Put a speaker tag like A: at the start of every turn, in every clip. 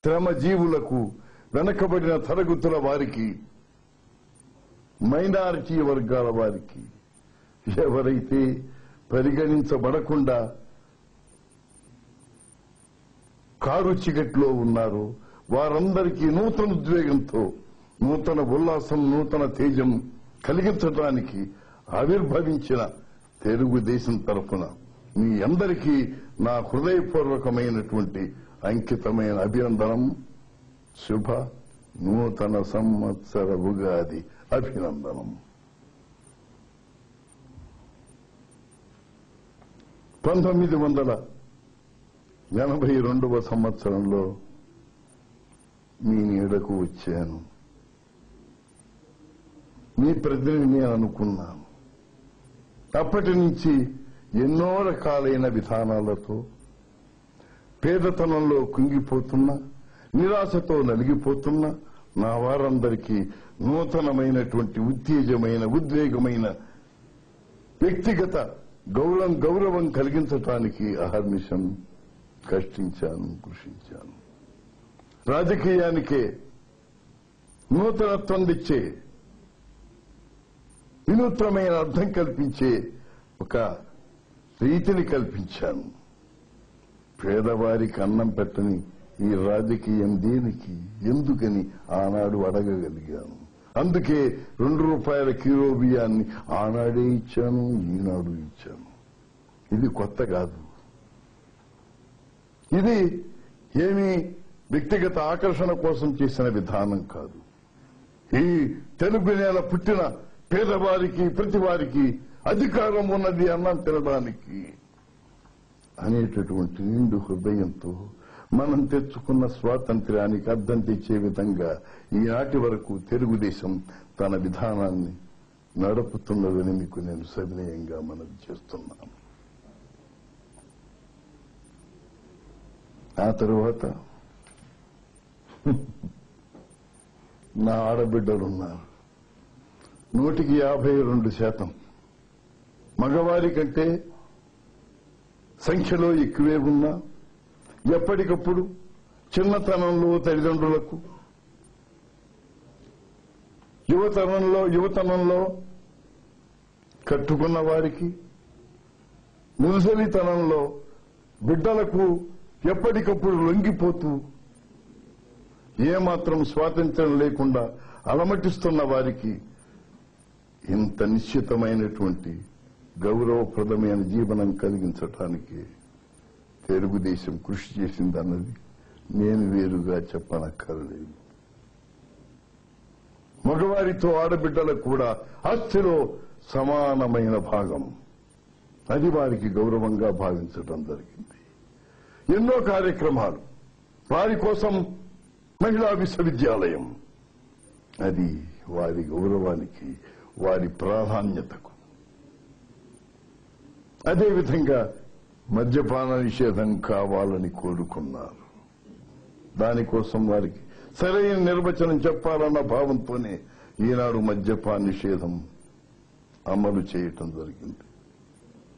A: శ్రమజీవులకు, వెనకబడిన తరగతుల వారికి, మైనారిటీ వర్గాల వారికి, ఎవరైతే పరిగణించబడకుండా కారు చీకట్లో ఉన్నారో వారందరికీ నూతన ఉద్వేగంతో, నూతన ఉల్లాసం, నూతన తేజం కలిగించడానికి ఆవిర్భవించిన తెలుగుదేశం తరఫున మీ అందరికీ నా హృదయపూర్వకమైనటువంటి అంకితమైన అభినందనం. శుభ నూతన సంవత్సర ఉగాది అభినందనం. 1982వ సంవత్సరంలో మీ నీడకు వచ్చాను. మీ ప్రతినిధి నేను అనుకున్నాను. అప్పటి నుంచి ఎన్నో రకాలైన విధానాలతో పేదతనంలో కుంగిపోతున్న, నిరాశతో నలిగిపోతున్న నా వారందరికీ నూతనమైనటువంటి ఉత్తేజమైన, ఉద్వేగమైన వ్యక్తిగత గౌరవం కలిగించటానికి అహర్నిశం కష్టించాను, కృషించాను. రాజకీయానికే నూతనత్వం తెచ్చే, వినూత్నమైన అర్థం కల్పించే ఒక రీతిని కల్పించాను. పేదవారికి అన్నం పెట్టని ఈ రాజకీయం దేనికి, ఎందుకని ఆనాడు అడగగలిగాను. అందుకే 2 రూపాయల కిలో బియ్యాన్ని ఆనాడే ఇచ్చాను, ఈనాడు ఇచ్చాను. ఇది కొత్త కాదు. ఇది ఏమీ వ్యక్తిగత ఆకర్షణ కోసం చేసిన విధానం కాదు. ఈ తెలుగు నేల పుట్టిన పేదవారికి, ప్రతి వారికి అధికారం ఉన్నది అన్నం తినడానికి అనేటటువంటి నిండు హృదయంతో మనం తెచ్చుకున్న స్వాతంత్ర్యానికి అర్థం తెచ్చే విధంగా ఈనాటి వరకు తెలుగుదేశం తన విధానాన్ని నడుపుతున్నదని మీకు నేను సవినయంగా మనవి చేస్తున్నాను. ఆ తరువాత నా ఆడబిడ్డలున్నారు. 52% మగవారి కంటే సంఖ్యలో ఎక్కువే ఉన్నా ఎప్పటికప్పుడు చిన్నతనంలో తల్లిదండ్రులకు, యువతనంలో కట్టుకున్న వారికి, ముసలితనంలో బిడ్డలకు ఎప్పటికప్పుడు లొంగిపోతూ ఏమాత్రం స్వాతంత్ర్యం లేకుండా అలమటిస్తున్న వారికి ఇంత నిశ్చితమైనటువంటి గౌరవప్రదమైన జీవనం కలిగించటానికి తెలుగుదేశం కృషి చేసిందన్నది నేను వేరుగా చెప్పనక్కర్లేదు. మగవారితో ఆడబిడ్డలకు కూడా ఆస్తిలో సమానమైన భాగం, అది వారికి గౌరవంగా భావించడం జరిగింది. ఎన్నో కార్యక్రమాలు వారి కోసం, మహిళా విశ్వవిద్యాలయం, అది వారి గౌరవానికి, వారి ప్రాధాన్యతకు. అదేవిధంగా మద్యపాన నిషేధం కావాలని కోరుకున్నారు. దానికోసం వారికి సరైన నిర్వచనం చెప్పాలన్న భావంతోనే ఈనాడు మద్యపాన నిషేధం అమలు చేయటం జరిగింది.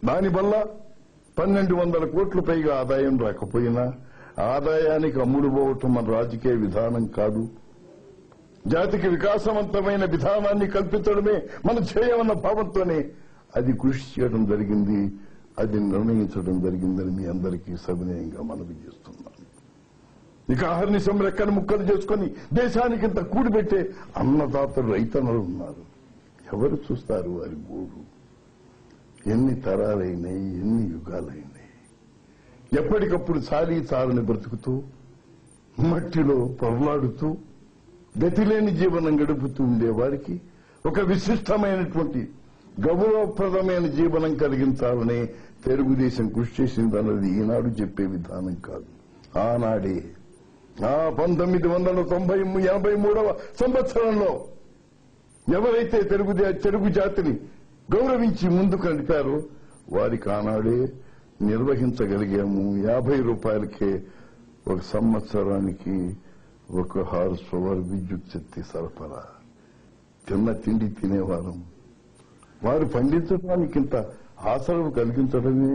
A: దానివల్ల 1200 కోట్ల పైగా ఆదాయం రాకపోయినా ఆదాయానికి అమ్ముడు పోవటం మన రాజకీయ విధానం కాదు. జాతికి వికాసవంతమైన విధానాన్ని కల్పించడమే మన ధ్యేయమన్న భావంతోనే అది కృషి చేయడం జరిగింది, అది నిర్ణయించడం జరిగిందని మీ అందరికీ సవినయంగా మనవి చేస్తున్నాను. ఇక అహర్నిశం రెక్కలు ముక్కలు చేసుకుని దేశానికింత కూడిపెట్టే అన్నదాతలు, రైతన్నలు ఉన్నారు. ఎవరు చూస్తారు వారి గోడు? ఎన్ని తరాలైనాయి, ఎన్ని యుగాలైనాయి. ఎప్పటికప్పుడు చాలని బ్రతుకుతూ, మట్టిలో పొరలాడుతూ, గతిలేని జీవనం గడుపుతూ ఉండేవారికి ఒక విశిష్టమైనటువంటి గౌరవప్రదమైన జీవనం కలిగించాలని తెలుగుదేశం కృషి చేసిందన్నది ఈనాడు చెప్పే విధానం కాదు. ఆనాడే ఆ 1983వ సంవత్సరంలో ఎవరైతే తెలుగు జాతిని గౌరవించి ముందుకు నడిపారో వారికి ఆనాడే నిర్వహించగలిగాము. 50 రూపాయలకే ఒక సంవత్సరానికి 1 హార్స్ పవర్ విద్యుత్ శక్తి సరఫరా. తిన్న తిండి తినేవారం. వారు పండించడానికి ఇంత ఆసరవు కలిగించడమే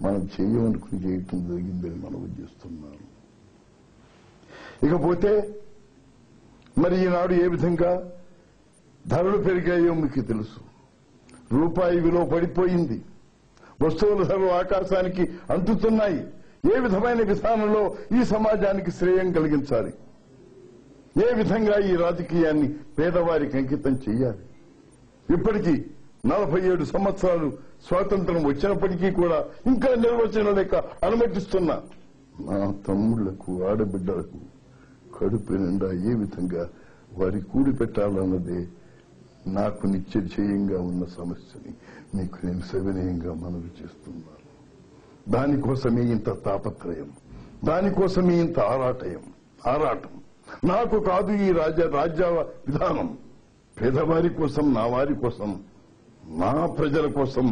A: మనం చేయమనుకుని చేయటం జరిగిందని మనం చేస్తున్నాము. ఇకపోతే మరి ఈనాడు ఏ విధంగా ధరలు పెరిగాయో మీకు తెలుసు. రూపాయి విలువ పడిపోయింది. వస్తువుల ధరలు ఆకాశానికి అంటుతున్నాయి. ఏ విధమైన విధానంలో ఈ సమాజానికి శ్రేయం కలిగించాలి? ఏ విధంగా ఈ రాజకీయాన్ని పేదవారికి అంకితం చేయాలి? ఇప్పటికీ 47 సంవత్సరాలు స్వాతంత్రం వచ్చినప్పటికీ కూడా ఇంకా నిర్వచనం లేక అనుమతిస్తున్నా నా తమ్ముళ్లకు, ఆడబిడ్డలకు కడుపు నిండా ఏ విధంగా వారి కూడి పెట్టాలన్నదే నాకు నిశ్చయంగా ఉన్న సమస్యని మీకు నేను సవినయంగా మనవి చేస్తున్నాను. దానికోసమే ఇంత తాపత్రయం, దానికోసమే ఇంత ఆరాటం. నాకు కాదు ఈ రాజ్య విధానం. పేదవారి కోసం, నా వారి కోసం, నా ప్రజల కోసం,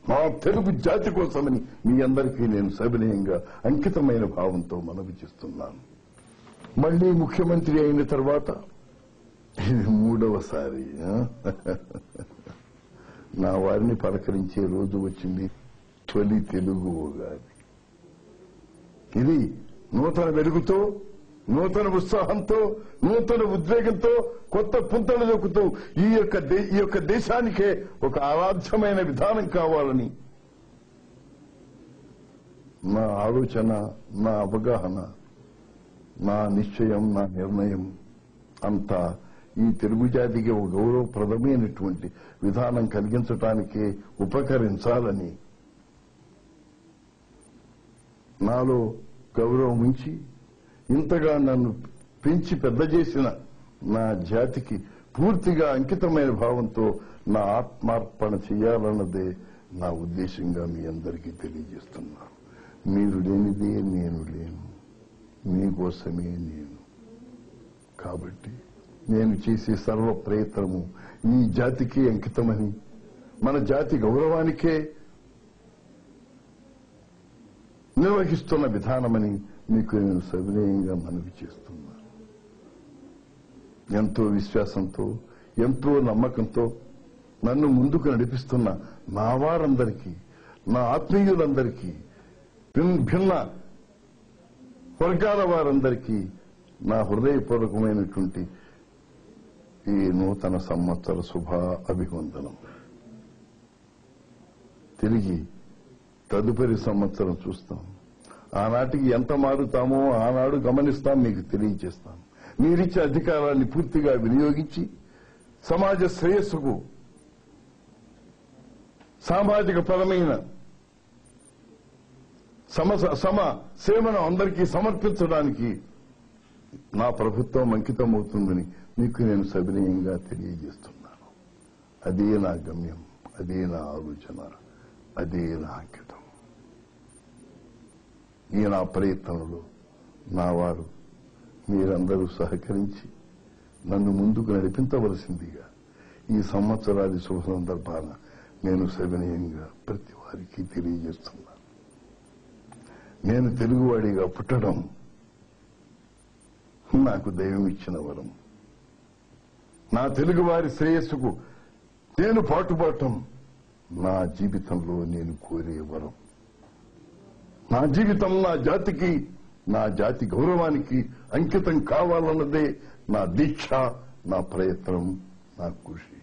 A: మా తెలుగు జాతి కోసమని మీ అందరికీ నేను సవినయంగా అంకితమైన భావంతో మనవి చేస్తున్నాను. మళ్లీ ముఖ్యమంత్రి అయిన తర్వాత ఇది 3వసారి నా వారిని పలకరించే రోజు వచ్చింది. తొలి తెలుగు ఉగాది. ఇది నూతన వెలుగుతో, నూతన ఉత్సాహంతో, నూతన ఉద్వేగంతో, కొత్త పుంతలు దొక్కుతూ ఈ యొక్క దేశానికే ఒక ఆరాధ్యమైన విధానం కావాలని నా ఆలోచన, నా అవగాహన, నా నిశ్చయం, నా నిర్ణయం అంతా ఈ తెలుగు జాతికి ఒక గౌరవప్రదమైనటువంటి విధానం కలిగించడానికే ఉపకరించాలని నాలో గౌరవం ఉంచి ఇంతగా నన్ను పెంచి పెద్ద చేసిన నా జాతికి పూర్తిగా అంకితమైన భావంతో నా ఆత్మార్పణ చేయాలన్నదే నా ఉద్దేశంగా మీ అందరికీ తెలియజేస్తున్నాను. మీరు లేనిదే నేను లేను, మీకోసమే నేను. కాబట్టి నేను చేసే సర్వ ప్రయత్నము ఈ జాతికి అంకితమని, మన జాతి గౌరవానికే నిర్వహిస్తున్న విధానమని మీకు నేను సవినయంగా మనవి చేస్తున్నాను. ఎంతో విశ్వాసంతో, ఎంతో నమ్మకంతో నన్ను ముందుకు నడిపిస్తున్న నా వారందరికీ, నా ఆత్మీయులందరికీ, భిన్న వర్గాల వారందరికీ నా హృదయపూర్వకమైనటువంటి ఈ నూతన సంవత్సర శుభ అభివందనం. తిరిగి తదుపరి సంవత్సరం చూస్తాం. ఆనాటికి ఎంత మారుతామో ఆనాడు గమనిస్తాం, మీకు తెలియజేస్తాం. మీరిచ్చే అధికారాన్ని పూర్తిగా వినియోగించి సమాజ శ్రేయస్సుకు, సామాజిక పరమైన సేవను అందరికీ సమర్పించడానికి నా ప్రభుత్వం అంకితమవుతుందని మీకు నేను సవినయంగా తెలియజేస్తున్నాను. అదే నా గమ్యం, అదే నా ఆలోచన, అదే నా అంకితం. ఈ నా ప్రయత్నంలో నా వారు మీరందరూ సహకరించి నన్ను ముందుకు నడిపించవలసిందిగా ఈ సంవత్సరాది శుభ సందర్భాన నేను సవినయంగా ప్రతి వారికి తెలియజేస్తున్నాను. నేను తెలుగువాడిగా పుట్టడం నాకు దైవం ఇచ్చిన వరం. నా తెలుగువారి శ్రేయస్సుకు నేను పాటుపడటం నా జీవితంలో నేను కోరే వరం. నా జీవితం నా జాతికి, నా జాతి గౌరవానికి అంకితం కావాలన్నదే నా దీక్ష, నా ప్రయత్నం, నా కృషి.